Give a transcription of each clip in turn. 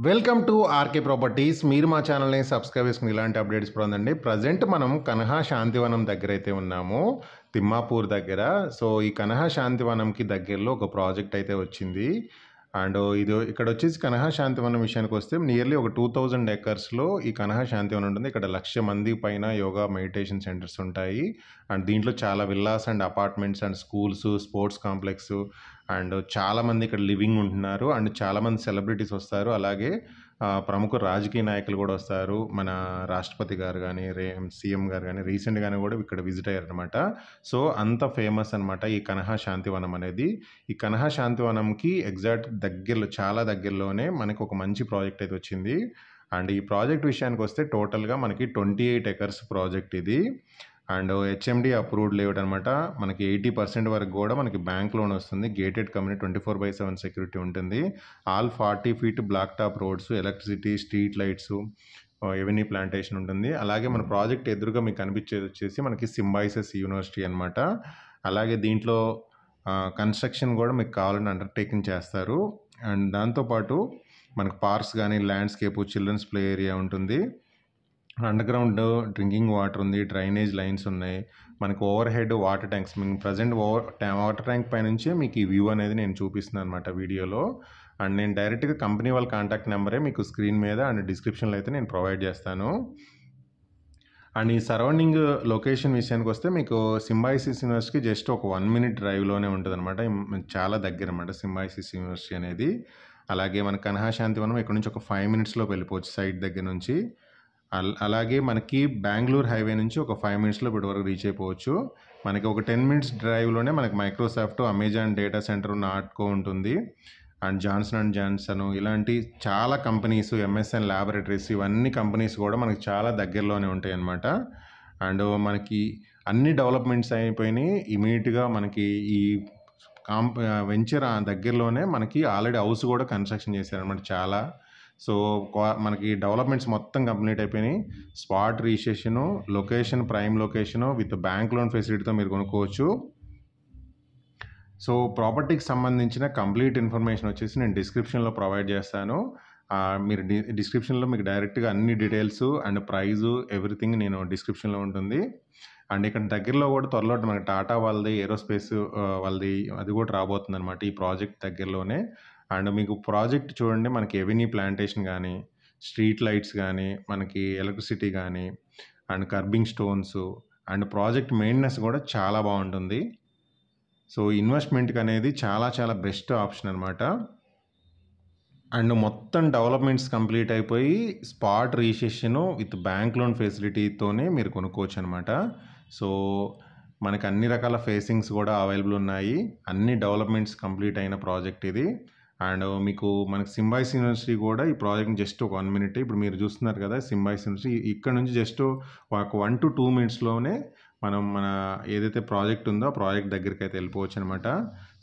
Welcome to RK properties. మీరు మా ఛానల్ని సబ్స్క్రైబ్ చేసుకుని ఇలాంటి అప్డేట్స్ పొందండి. ప్రజెంట్ మనం కనహా శాంతివనం దగ్గర అయితే ఉన్నాము, తిమ్మాపూర్ దగ్గర. సో ఈ కనహా శాంతివనంకి దగ్గరలో ఒక ప్రాజెక్ట్ అయితే వచ్చింది. అండ్ ఇది ఇక్కడ వచ్చేసి కనహా శాంతివనం విషయానికి వస్తే నియర్లీ ఒక 2000 ఎకర్స్లో ఈ కనహా శాంతివనం ఉంటుంది. ఇక్కడ 1,00,000 మంది పైన యోగా మెడిటేషన్ సెంటర్స్ ఉంటాయి. అండ్ దీంట్లో చాలా villas and apartments and schools, sports complex and చాలామంది ఇక్కడ లివింగ్ ఉంటున్నారు. అండ్ చాలామంది సెలబ్రిటీస్ వస్తారు. అలాగే ప్రముఖ రాజకీయ నాయకులు కూడా వస్తారు. మన రాష్ట్రపతి గారు కానీ, సీఎం గారు కానీ రీసెంట్గానే కూడా ఇక్కడ విజిట్ అయ్యారనమాట. సో అంత ఫేమస్ అనమాట ఈ కనహా శాంతివనం అనేది. ఈ కనహా శాంతివనంకి ఎగ్జాక్ట్ దగ్గరలో, చాలా దగ్గరలోనే మనకు ఒక మంచి ప్రాజెక్ట్ అయితే వచ్చింది. అండ్ ఈ ప్రాజెక్ట్ విషయానికి వస్తే టోటల్గా మనకి 28 ఎకర్స్ ప్రాజెక్ట్ ఇది. అండ్ హెచ్ఎండి అప్రూవ్డ్ లేఅవుట్ అనమాట. మనకి 80% వరకు కూడా మనకి బ్యాంక్ లోన్ వస్తుంది. గేటెడ్ కమ్యూనిటీ 24/7 సెక్యూరిటీ ఉంటుంది. All 40 feet black top roads, electricity, street lights, avenue plantation ఉంటుంది. అలాగే మన ప్రాజెక్ట్ ఎదురుగా మీకు కనిపించేది వచ్చేసి మనకి సింబాయిసిస్ యూనివర్సిటీ అనమాట. అలాగే దీంట్లో కన్స్ట్రక్షన్ కూడా మీకు కావాలని అండర్టేకింగ్ చేస్తారు. అండ్ దాంతోపాటు మనకు పార్క్స్ కానీ, ల్యాండ్స్కేప్, చిల్డ్రన్స్ ప్లే ఏరియా ఉంటుంది. అండర్గ్రౌండ్ డ్రింకింగ్ వాటర్ ఉంది, డ్రైనేజ్ లైన్స్ ఉన్నాయి, మనకు ఓవర్ హెడ్ వాటర్ ట్యాంక్స్. మీకు ప్రజెంట్ వాటర్ ట్యాంక్ పై నుంచే మీకు ఈ వ్యూ అనేది నేను చూపిస్తున్నాను అనమాట వీడియోలో. అండ్ నేను డైరెక్ట్గా కంపెనీ వాళ్ళ కాంటాక్ట్ నెంబరే మీకు స్క్రీన్ మీద అండ్ డిస్క్రిప్షన్లో అయితే నేను ప్రొవైడ్ చేస్తాను. అండ్ ఈ సరౌండింగ్ లొకేషన్ విషయానికి వస్తే మీకు సింబాయిసిస్ యూనివర్సిటీ జస్ట్ ఒక 1 minute డ్రైవ్లోనే ఉంటుంది అనమాట. చాలా దగ్గర అనమాట సింబాయిసిస్ యూనివర్సిటీ అనేది. అలాగే మన కనహా శాంతివనం ఇక్కడ నుంచి ఒక 5 minutesలో వెళ్ళిపోవచ్చు సైట్ దగ్గర నుంచి. అలాగే మనకి బెంగళూరు హైవే నుంచి ఒక 5 minutesలో ఇప్పటి వరకు రీచ్ అయిపోవచ్చు. మనకి ఒక 10 minutes డ్రైవ్లోనే మనకి Microsoft, Amazon data centre, Natco ఉంటుంది. అండ్ జాన్సన్ అండ్ జాన్సన్ ఇలాంటి చాలా కంపెనీస్, ఎంఎస్ఎన్ ల్యాబొరేటరీస్, ఇవన్నీ కంపెనీస్ కూడా మనకి చాలా దగ్గరలోనే ఉంటాయి అన్నమాట. అండ్ మనకి అన్ని డెవలప్మెంట్స్ అయిపోయినాయి. ఇమీడియట్గా మనకి ఈ వెంచర్ దగ్గరలోనే మనకి ఆల్రెడీ హౌస్ కూడా కన్స్ట్రక్షన్ చేశారనమాట చాలా. సో మనకి డెవలప్మెంట్స్ మొత్తం కంప్లీట్ అయిపోయినాయి. Spot registration, location prime location with bank loan ఫెసిలిటీతో మీరు కొనుక్కోవచ్చు. సో ప్రాపర్టీకి సంబంధించిన కంప్లీట్ ఇన్ఫర్మేషన్ వచ్చేసి నేను డిస్క్రిప్షన్లో ప్రొవైడ్ చేస్తాను. మీరు డిస్క్రిప్షన్లో మీకు డైరెక్ట్గా అన్ని డీటెయిల్స్ అండ్ ప్రైజు ఎవ్రీథింగ్ నేను డిస్క్రిప్షన్లో ఉంటుంది. అండ్ ఇక్కడ దగ్గరలో కూడా త్వరలో మనకి టాటా వాళ్ళది ఏరోస్పేస్ వాళ్ళది అది కూడా రాబోతుంది అనమాట ఈ ప్రాజెక్ట్ దగ్గరలోనే. అండ్ మీకు ప్రాజెక్ట్ చూడండి, మనకి ఎవెన్యూ ప్లాంటేషన్ కానీ, స్ట్రీట్ లైట్స్ కానీ, మనకి ఎలక్ట్రిసిటీ కానీ, and kerbing stones, and project maintenance కూడా చాలా బాగుంటుంది. సో ఇన్వెస్ట్మెంట్కి అనేది చాలా చాలా బెస్ట్ ఆప్షన్ అనమాట. అండ్ మొత్తం డెవలప్మెంట్స్ కంప్లీట్ అయిపోయి spot registration with bank loan ఫెసిలిటీతోనే మీరు కొనుక్కోవచ్చు అనమాట. సో మనకి అన్ని రకాల ఫేసింగ్స్ కూడా అవైలబుల్ ఉన్నాయి. అన్ని డెవలప్మెంట్స్ కంప్లీట్ అయిన ప్రాజెక్ట్ ఇది. అండ్ మీకు మనకి సింబాయిస్ యూనివర్సిటీ కూడా ఈ ప్రాజెక్ట్ జస్ట్ ఒక 1 minute. ఇప్పుడు మీరు చూస్తున్నారు కదా సింబాయిస్ యూనివర్సిటీ, ఇక్కడ నుంచి జస్ట్ ఒక 1 to 2 minutesలోనే మన ఏదైతే ప్రాజెక్ట్ ఉందో ఆ ప్రాజెక్ట్ దగ్గరికి అయితే వెళ్ళిపోవచ్చు అనమాట.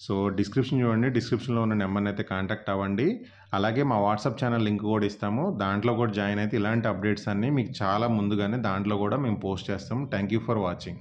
సో డిస్క్రిప్షన్ చూడండి, డిస్క్రిప్షన్లో ఉన్న నెంబర్ని అయితే కాంటాక్ట్ అవ్వండి. అలాగే మా వాట్సాప్ ఛానల్ లింక్ కూడా ఇస్తాము, దాంట్లో కూడా జాయిన్ అయితే ఇలాంటి అప్డేట్స్ అన్నీ మీకు చాలా ముందుగానే దాంట్లో కూడా మేము పోస్ట్ చేస్తాము. Thank you for watching.